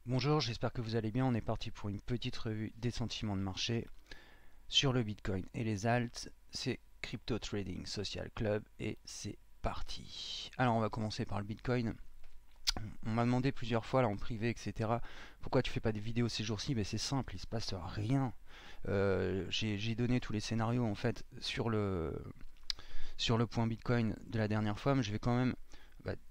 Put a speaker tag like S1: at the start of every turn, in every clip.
S1: Bonjour, j'espère que vous allez bien. On est parti pour une petite revue des sentiments de marché sur le Bitcoin et les alts. C'est Crypto Trading Social Club et c'est parti. Alors on va commencer par le Bitcoin. On m'a demandé plusieurs fois là en privé, etc. Pourquoi tu fais pas des vidéos ces jours-ci? Mais c'est simple, il se passe rien. J'ai donné tous les scénarios en fait sur le point Bitcoin de la dernière fois, mais je vais quand même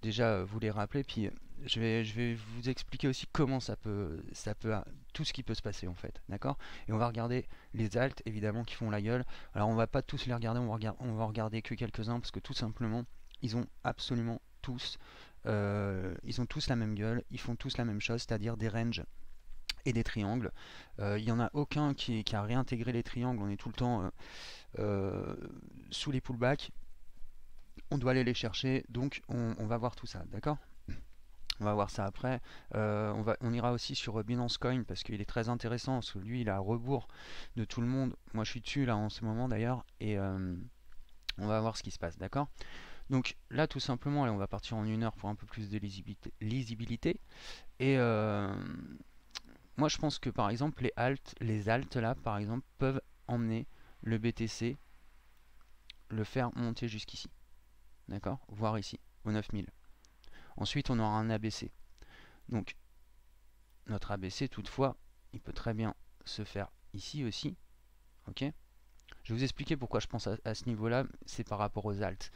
S1: déjà vous les rappeler, puis je vais vous expliquer aussi comment tout ce qui peut se passer en fait, d'accord? Et on va regarder les alts évidemment qui font la gueule. Alors on va pas tous les regarder, on va regarder que quelques-uns parce que tout simplement ils ont absolument tous, ils ont tous la même gueule, ils font tous la même chose, c'est-à-dire des ranges et des triangles. Il n'y en a aucun qui a réintégré les triangles, on est tout le temps euh, sous les pullbacks, on doit aller les chercher, donc on va voir tout ça, d'accord? On va voir ça après. On ira aussi sur Binance Coin parce qu'il est très intéressant, parce que lui il est à rebours de tout le monde. Moi je suis dessus là en ce moment d'ailleurs, et on va voir ce qui se passe, d'accord? Donc là tout simplement, allez, on va partir en 1 heure pour un peu plus de lisibilité. Et moi je pense que par exemple les alts là par exemple peuvent emmener le BTC, le faire monter jusqu'ici, d'accord? Voire ici, au 9000. Ensuite on aura un ABC. Donc notre ABC toutefois, il peut très bien se faire ici aussi, ok? Je vais vous expliquer pourquoi je pense à ce niveau-là, c'est par rapport aux alts.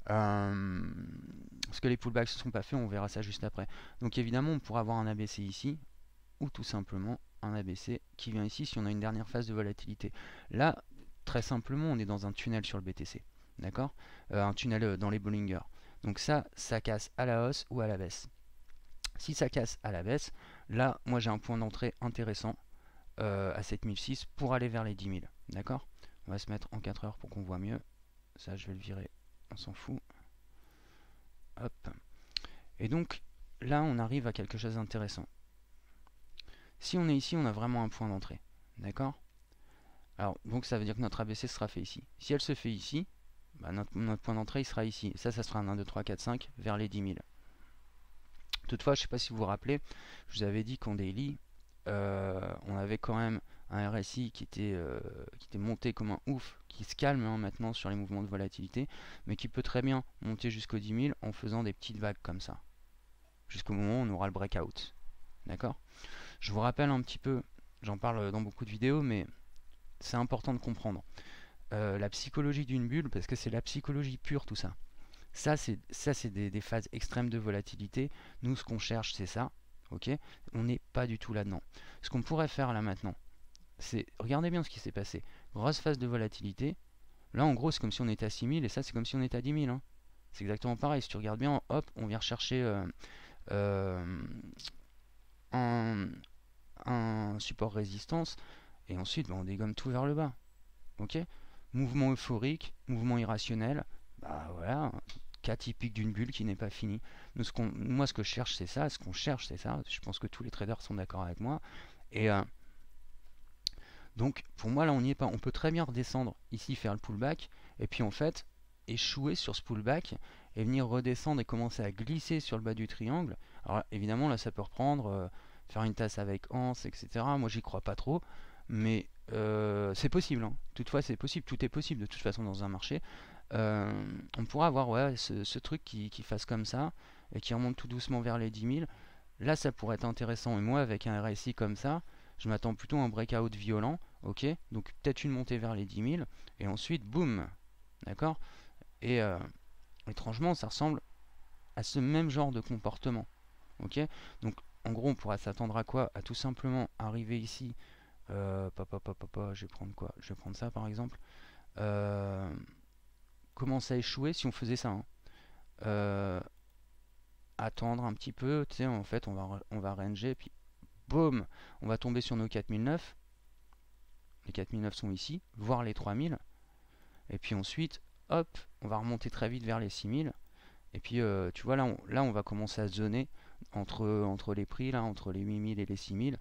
S1: Parce que les pullbacks ne sont pas faits, on verra ça juste après. Donc évidemment, on pourra avoir un ABC ici, ou tout simplement un ABC qui vient ici si on a une dernière phase de volatilité. Là, très simplement, on est dans un tunnel sur le BTC, d'accord? Un tunnel dans les Bollinger. Donc ça casse à la hausse ou à la baisse. Si ça casse à la baisse, là, moi j'ai un point d'entrée intéressant à 7006 pour aller vers les 10 000. D'accord? On va se mettre en 4 heures pour qu'on voit mieux. Ça, je vais le virer, on s'en fout. Hop. Et donc, là, on arrive à quelque chose d'intéressant. Si on est ici, on a vraiment un point d'entrée. D'accord? Alors, donc ça veut dire que notre ABC sera fait ici. Si elle se fait ici, bah, notre point d'entrée il sera ici. Ça sera un 1, 2, 3, 4, 5 vers les 10 000. Toutefois, je ne sais pas si vous vous rappelez, je vous avais dit qu'en daily, on avait quand même un RSI qui était monté comme un ouf, qui se calme maintenant sur les mouvements de volatilité, mais qui peut très bien monter jusqu'aux 10 000 en faisant des petites vagues comme ça, jusqu'au moment où on aura le breakout. D'accord? Je vous rappelle un petit peu, j'en parle dans beaucoup de vidéos, mais c'est important de comprendre la psychologie d'une bulle, parce que c'est la psychologie pure tout ça. Ça c'est des phases extrêmes de volatilité. Nous, ce qu'on cherche, c'est ça. Ok? On n'est pas du tout là-dedans. Ce qu'on pourrait faire là maintenant, c'est regardez bien ce qui s'est passé. Grosse phase de volatilité. Là, en gros, c'est comme si on était à 6000 et ça, c'est comme si on était à 10 000. Hein. C'est exactement pareil. Si tu regardes bien, hop, on vient rechercher euh, un, un support résistance et ensuite on dégomme tout vers le bas. Ok? Mouvement euphorique, mouvement irrationnel. Bah voilà, cas typique d'une bulle qui n'est pas finie. Moi, ce que je cherche, c'est ça. Ce qu'on cherche, c'est ça. Je pense que tous les traders sont d'accord avec moi. Et donc, pour moi, là, on n'y est pas. On peut très bien redescendre ici, faire le pullback, et puis en fait, échouer sur ce pullback et venir redescendre et commencer à glisser sur le bas du triangle. Alors, évidemment, là, ça peut reprendre, faire une tasse avec Hans, etc. Moi, j'y crois pas trop, mais c'est possible. Hein. Toutefois, c'est possible. Tout est possible de toute façon dans un marché. On pourra avoir ouais, ce truc qui fasse comme ça et qui remonte tout doucement vers les 10 000. Là, ça pourrait être intéressant. Et moi, avec un RSI comme ça, je m'attends plutôt à un breakout violent. Ok, donc peut-être une montée vers les 10 000 et ensuite, boum. D'accord? Et étrangement, ça ressemble à ce même genre de comportement. Ok? Donc, en gros, on pourra s'attendre à quoi? À tout simplement arriver ici. Je vais prendre quoi? Je vais prendre ça par exemple. Euh, commence à échouer si on faisait ça. Hein. Euh, attendre un petit peu, tu sais, en fait, on va ranger, puis boum, on va tomber sur nos 4009. Les 4009 sont ici, voire les 3000. Et puis ensuite, hop, on va remonter très vite vers les 6000. Et puis, tu vois, là on va commencer à zoner entre les prix, là, entre les 8000 et les 6000.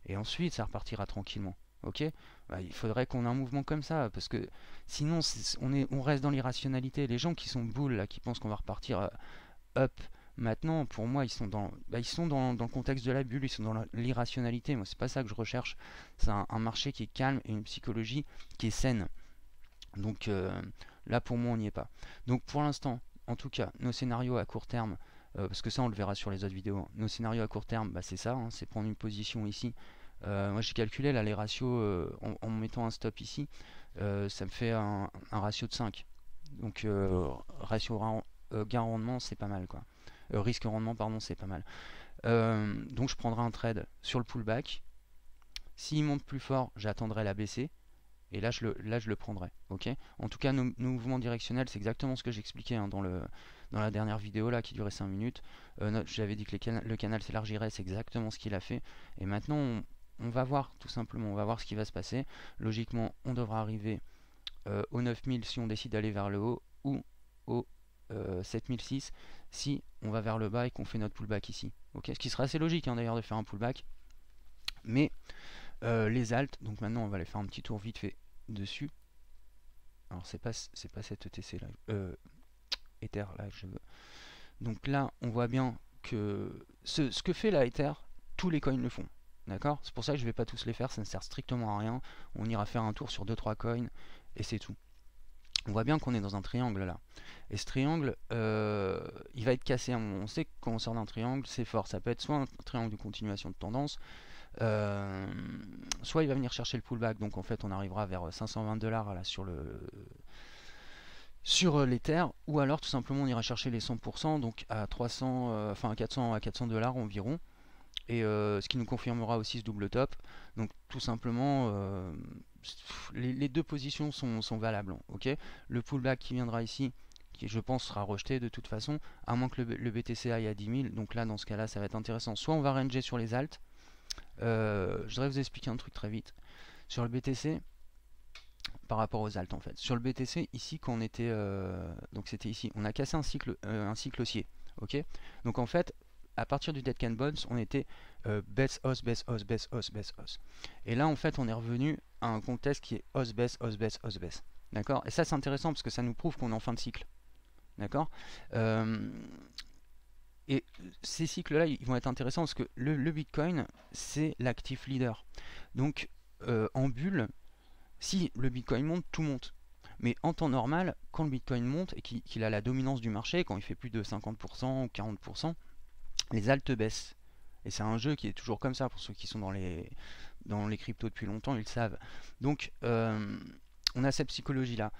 S1: Et ensuite, ça repartira tranquillement. Ok? Bah, il faudrait qu'on ait un mouvement comme ça, parce que sinon, on reste dans l'irrationalité. Les gens qui sont boules, là, qui pensent qu'on va repartir up Maintenant, pour moi, ils sont dans le contexte de la bulle, ils sont dans l'irrationalité. Moi, c'est pas ça que je recherche. C'est un marché qui est calme et une psychologie qui est saine. Donc là, pour moi, on n'y est pas. Donc pour l'instant, en tout cas, nos scénarios à court terme, parce que ça, on le verra sur les autres vidéos. Nos scénarios à court terme, bah, c'est ça, hein, c'est prendre une position ici. Moi, j'ai calculé là les ratios en mettant un stop ici. Ça me fait un ratio de 5. Donc ratio gain rendement, c'est pas mal quoi. Risque rendement, pardon, c'est pas mal. Donc je prendrai un trade sur le pullback. S'il monte plus fort, j'attendrai la baissée. Et là, je le prendrai. Ok. En tout cas, nos mouvements directionnels, c'est exactement ce que j'expliquais hein, dans la dernière vidéo là qui durait 5 minutes. J'avais dit que le canal s'élargirait, c'est exactement ce qu'il a fait. Et maintenant, on va voir tout simplement, on va voir ce qui va se passer. Logiquement, on devra arriver au 9000 si on décide d'aller vers le haut ou au 7006 si on va vers le bas et qu'on fait notre pullback ici. Ok. Ce qui sera assez logique hein, d'ailleurs de faire un pullback. Mais les alts, donc maintenant on va aller faire un petit tour vite fait dessus. Alors c'est pas cette ETC là, Ether là je veux. Donc là on voit bien que ce que fait la Ether, tous les coins le font. D'accord. C'est pour ça que je vais pas tous les faire, ça ne sert strictement à rien. On ira faire un tour sur 2-3 coins et c'est tout. On voit bien qu'on est dans un triangle là. Et ce triangle, il va être cassé. On sait que quand on sort d'un triangle, c'est fort. Ça peut être soit un triangle de continuation de tendance, soit il va venir chercher le pullback, donc en fait on arrivera vers 520 $ là sur l'Ether, ou alors tout simplement on ira chercher les 100%, donc à 300, enfin à 400 $ environ, et ce qui nous confirmera aussi ce double top. Donc tout simplement les deux positions sont valables. Ok, le pullback qui viendra ici, qui je pense sera rejeté de toute façon, à moins que le BTC aille à 10 000. Donc là dans ce cas là ça va être intéressant, soit on va ranger sur les alts. Je voudrais vous expliquer un truc très vite sur le BTC par rapport aux alts en fait. Sur le BTC ici quand on était donc c'était ici, on a cassé un cycle haussier. Ok, donc en fait à partir du Dead Can Bounce on était baisse hausse baisse hausse baisse hausse baisse hausse, et là en fait on est revenu à un contexte qui est hausse baisse hausse baisse hausse baisse. D'accord, et ça c'est intéressant parce que ça nous prouve qu'on est en fin de cycle. D'accord. Et ces cycles-là, ils vont être intéressants parce que le Bitcoin, c'est l'actif leader. Donc, en bulle, si le Bitcoin monte, tout monte. Mais en temps normal, quand le Bitcoin monte et qu'il a la dominance du marché, quand il fait plus de 50% ou 40%, les altes baissent. Et c'est un jeu qui est toujours comme ça, pour ceux qui sont dans les cryptos depuis longtemps, ils le savent. Donc, on a cette psychologie-là.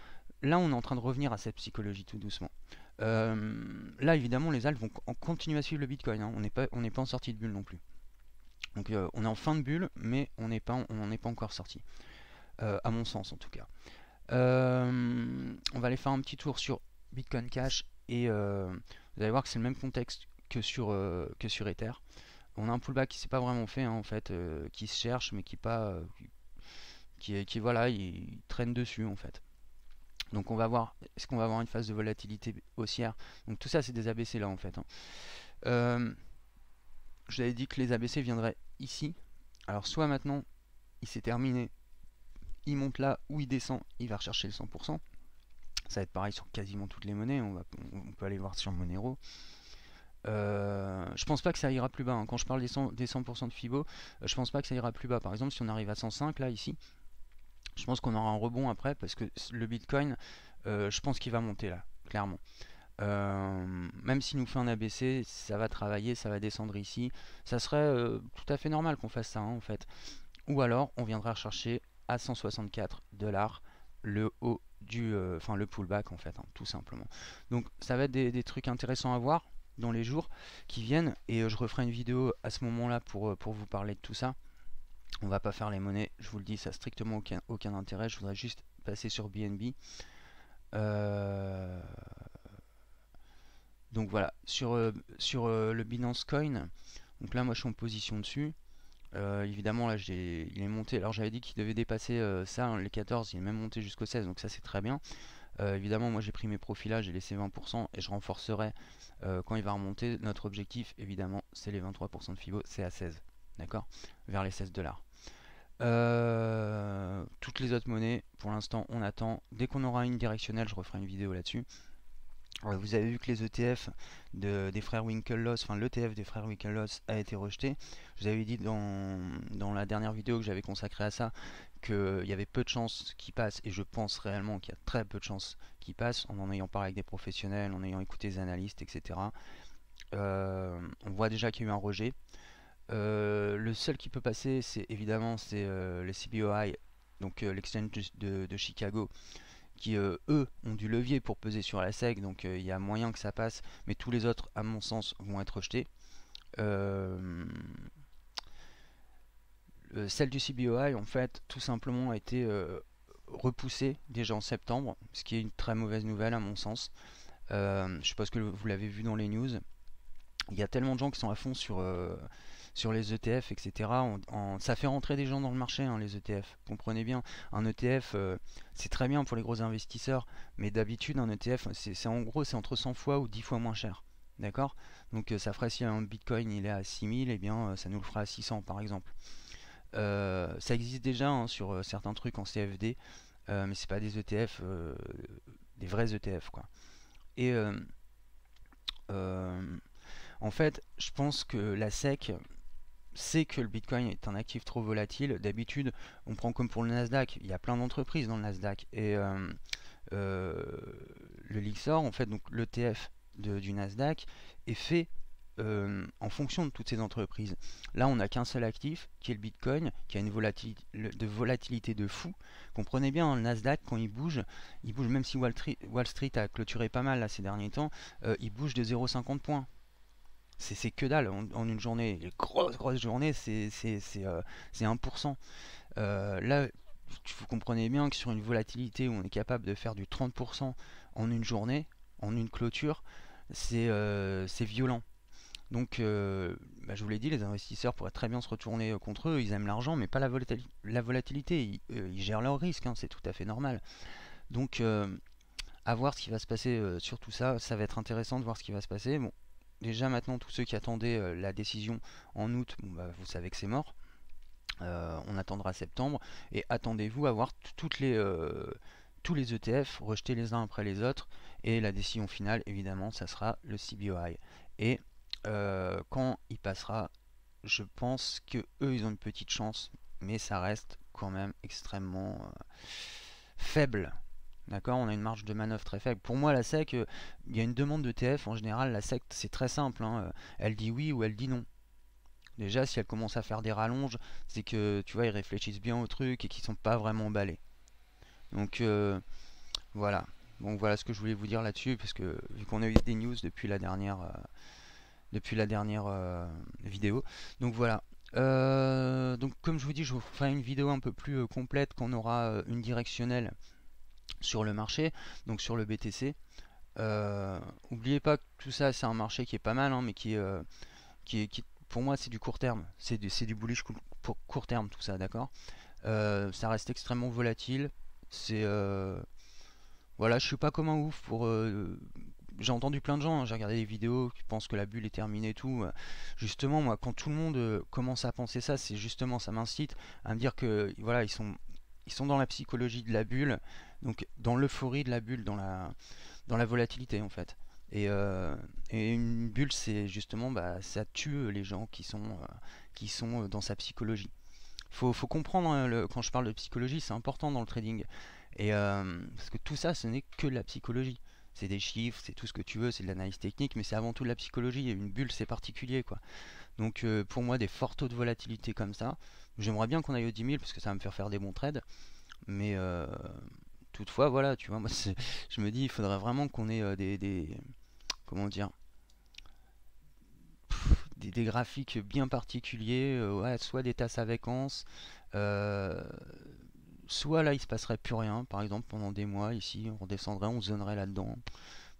S1: Là, on est en train de revenir à cette psychologie tout doucement. Là, évidemment, les alts vont continuer à suivre le Bitcoin. Hein. On n'est pas en sortie de bulle non plus. Donc, on est en fin de bulle, mais on n'est pas encore sorti. À mon sens, en tout cas. On va aller faire un petit tour sur Bitcoin Cash et vous allez voir que c'est le même contexte que sur Ether. On a un pullback qui s'est pas vraiment fait, hein, en fait, qui se cherche, mais qui voilà, il traîne dessus, en fait. Donc on va voir, est-ce qu'on va avoir une phase de volatilité haussière? Donc tout ça c'est des ABC là en fait. Hein. Je vous avais dit que les ABC viendraient ici. Alors soit maintenant il s'est terminé, il monte là ou il descend, il va rechercher le 100%. Ça va être pareil sur quasiment toutes les monnaies, on peut aller voir sur Monero. Je pense pas que ça ira plus bas. Hein. Quand je parle des 100% de Fibo, je pense pas que ça ira plus bas. Par exemple si on arrive à 105 là ici, je pense qu'on aura un rebond après parce que le Bitcoin, je pense qu'il va monter là, clairement. Même s'il nous fait un ABC, ça va travailler, ça va descendre ici. Ça serait tout à fait normal qu'on fasse ça hein, en fait. Ou alors on viendra chercher à 164 $ le haut du, le pullback en fait, hein, tout simplement. Donc ça va être des trucs intéressants à voir dans les jours qui viennent et je referai une vidéo à ce moment-là pour vous parler de tout ça. On va pas faire les monnaies, je vous le dis, ça n'a strictement aucun intérêt. Je voudrais juste passer sur BNB. Donc voilà, sur le Binance Coin, donc là moi je suis en position dessus. Évidemment là il est monté, alors j'avais dit qu'il devait dépasser ça, hein, les 14, il est même monté jusqu'au 16, donc ça c'est très bien. Évidemment moi j'ai pris mes profits là, j'ai laissé 20% et je renforcerai quand il va remonter. Notre objectif évidemment c'est les 23% de Fibo, c'est à 16, d'accord, vers les 16 $. Toutes les autres monnaies, pour l'instant on attend. Dès qu'on aura une directionnelle, je referai une vidéo là-dessus. Vous avez vu que les ETF des frères Winklevoss, enfin l'ETF des frères Winklevoss a été rejeté. Je vous avais dit dans la dernière vidéo que j'avais consacrée à ça qu'il y avait peu de chances qu'il passe, et je pense réellement qu'il y a très peu de chances qu'il passe, en ayant parlé avec des professionnels, en ayant écouté des analystes, etc. On voit déjà qu'il y a eu un rejet. Le seul qui peut passer, c'est évidemment le CBOI, donc l'exchange de Chicago, qui eux ont du levier pour peser sur la SEC, donc il y a moyen que ça passe, mais tous les autres, à mon sens, vont être rejetés. Celle du CBOI, en fait, tout simplement a été repoussée déjà en septembre, ce qui est une très mauvaise nouvelle à mon sens. Je suppose que vous l'avez vu dans les news. Il y a tellement de gens qui sont à fond sur les ETF, etc. Ça fait rentrer des gens dans le marché, hein, les ETF. Comprenez bien, un ETF, c'est très bien pour les gros investisseurs, mais d'habitude, un ETF, en gros, c'est entre 100 fois ou 10 fois moins cher. D'accord? Donc ça ferait, si un Bitcoin il est à 6000, et bien ça nous le fera à 600 par exemple. Ça existe déjà, hein, sur certains trucs en CFD, mais c'est pas des ETF, des vrais ETF, quoi. Et euh, en fait, je pense que la SEC sait que le Bitcoin est un actif trop volatile. D'habitude, on prend comme pour le Nasdaq, il y a plein d'entreprises dans le Nasdaq. Et euh, le Lixor, en fait, donc l'ETF du Nasdaq, est fait en fonction de toutes ces entreprises. Là, on n'a qu'un seul actif, qui est le Bitcoin, qui a une volatilité de fou. Comprenez bien, hein, le Nasdaq, quand il bouge même si Wall Street a clôturé pas mal là, ces derniers temps, il bouge de 0,50 points. C'est que dalle en une journée. Les grosses journées, c'est 1%. Là, vous comprenez bien que sur une volatilité où on est capable de faire du 30% en une journée, en une clôture, c'est violent. Donc, je vous l'ai dit, les investisseurs pourraient très bien se retourner contre eux. Ils aiment l'argent, mais pas la volatilité. Ils gèrent leurs risques, hein, c'est tout à fait normal. Donc, à voir ce qui va se passer sur tout ça. Ça va être intéressant de voir ce qui va se passer. Bon, déjà maintenant, tous ceux qui attendaient la décision en août, bon, vous savez que c'est mort. On attendra septembre. Et attendez-vous à voir tous les ETF rejetés les uns après les autres. Et la décision finale, évidemment, ça sera le CBOI. Et quand il passera, je pense que eux, ils ont une petite chance. Mais ça reste quand même extrêmement faible. D'accord, on a une marge de manœuvre très faible. Pour moi, la SEC, il y a une demande de TF. En général, la SEC, c'est très simple, hein. Elle dit oui ou elle dit non. Déjà, si elle commence à faire des rallonges, c'est que, tu vois, ils réfléchissent bien au truc et qu'ils sont pas vraiment emballés. Donc, voilà. Donc voilà ce que je voulais vous dire là-dessus, parce que vu qu'on a eu des news depuis la dernière vidéo. Donc voilà. Donc comme je vous dis, je vous ferai une vidéo un peu plus complète quand on aura une directionnelle sur le marché, donc sur le BTC. Oubliez pas que tout ça, c'est un marché qui est pas mal, hein, mais qui pour moi, c'est du court terme. C'est du bullish pour court terme, tout ça, d'accord. Ça reste extrêmement volatile. C'est voilà, je suis pas comme un ouf pour. J'ai entendu plein de gens, hein, j'ai regardé des vidéos qui pensent que la bulle est terminée et tout. Justement, moi, quand tout le monde commence à penser ça, c'est justement, ça m'incite à me dire que voilà, ils sont dans la psychologie de la bulle, donc dans l'euphorie de la bulle, dans la volatilité en fait. Et une bulle, c'est justement, bah, ça tue les gens qui sont dans sa psychologie. Faut comprendre, hein, quand je parle de psychologie, c'est important dans le trading. Et parce que tout ça, ce n'est que de la psychologie. C'est des chiffres, c'est tout ce que tu veux, c'est de l'analyse technique, mais c'est avant tout de la psychologie. Et une bulle, c'est particulier, quoi. Donc pour moi, des forts taux de volatilité comme ça, j'aimerais bien qu'on aille au 10 000 parce que ça va me faire des bons trades. Mais toutefois, voilà, tu vois, moi, je me dis, il faudrait vraiment qu'on ait comment dire, des graphiques bien particuliers, ouais, soit des tasses à vacances, euh, soit là il se passerait plus rien, par exemple pendant des mois ici, on redescendrait, on zonerait là-dedans.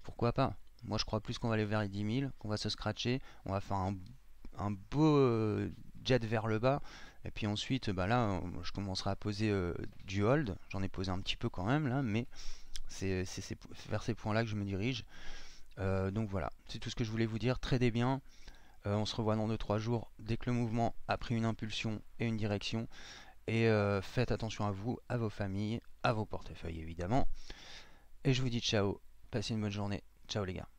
S1: Pourquoi pas? Moi je crois plus qu'on va aller vers les 10 000, qu'on va se scratcher, on va faire un beau jet vers le bas, et puis ensuite bah là je commencerai à poser du hold, j'en ai posé un petit peu quand même là, mais c'est vers ces points là que je me dirige. Donc voilà, c'est tout ce que je voulais vous dire, tradez bien. On se revoit dans 2-3 jours dès que le mouvement a pris une impulsion et une direction. Et faites attention à vous, à vos familles, à vos portefeuilles évidemment. Et je vous dis ciao, passez une bonne journée. Ciao les gars.